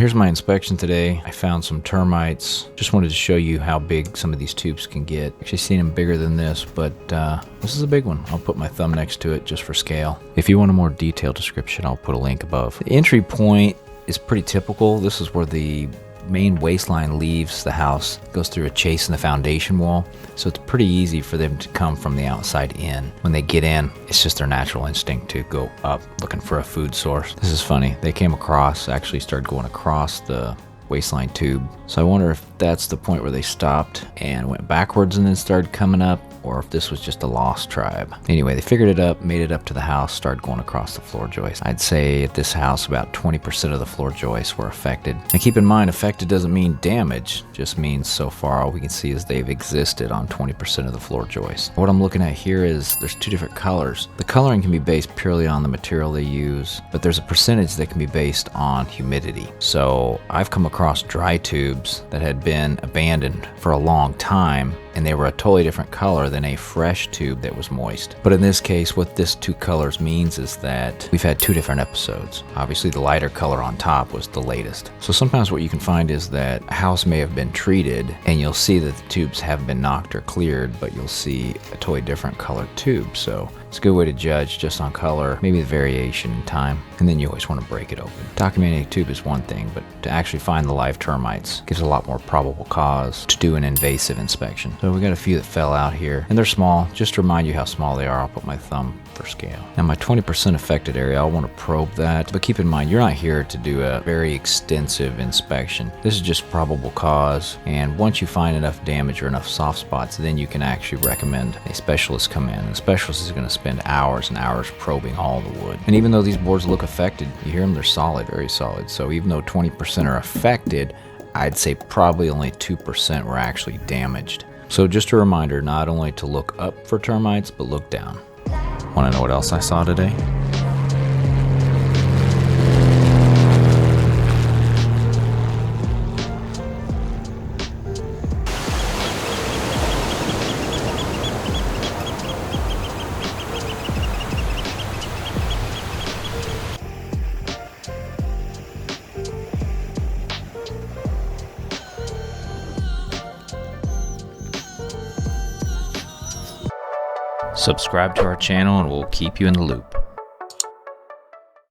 here's my inspection today. I found some termites. Just wanted to show you how big some of these tubes can get. Actually seen them bigger than this, but this is a big one. I'll put my thumb next to it just for scale. If you want a more detailed description, I'll put a link above. The entry point is pretty typical. This is where the main waistline leaves the house, goes through a chase in the foundation wall, so it's pretty easy for them to come from the outside in. When they get in, it's just their natural instinct to go up looking for a food source. This is funny. They came across, actually started going across the waistline tube. So I wonder if that's the point where they stopped and went backwards and then started coming up, or if this was just a lost tribe. Anyway, they figured it up, made it up to the house, started going across the floor joist. I'd say at this house about 20% of the floor joists were affected. And keep in mind, affected doesn't mean damage, just means so far all we can see is they've existed on 20% of the floor joist. What I'm looking at here is there's two different colors. The coloring can be based purely on the material they use, but there's a percentage that can be based on humidity. So I've come across dry tubes that had been abandoned for a long time, and they were a totally different color than a fresh tube that was moist. But in this case, what this two colors means is that we've had two different episodes. Obviously the lighter color on top was the latest. So sometimes what you can find is that a house may have been treated and you'll see that the tubes haven't been knocked or cleared, but you'll see a totally different colored tube. So it's a good way to judge just on color, maybe the variation in time, and then you always want to break it open. Documenting a tube is one thing, but to actually find the live termites gives a lot more probable cause to do an invasive inspection. So we got a few that fell out here, and they're small. Just to remind you how small they are, I'll put my thumb for scale. Now my 20% affected area, I'll want to probe that, but keep in mind you're not here to do a very extensive inspection. This is just probable cause, and once you find enough damage or enough soft spots, then you can actually recommend a specialist come in. And the specialist is going to spend hours and hours probing all the wood. And even though these boards look affected, you hear them, they're solid, very solid. So even though 20% are affected, I'd say probably only 2% were actually damaged. So just a reminder, not only to look up for termites, but look down. Want to know what else I saw today? Subscribe to our channel and we'll keep you in the loop.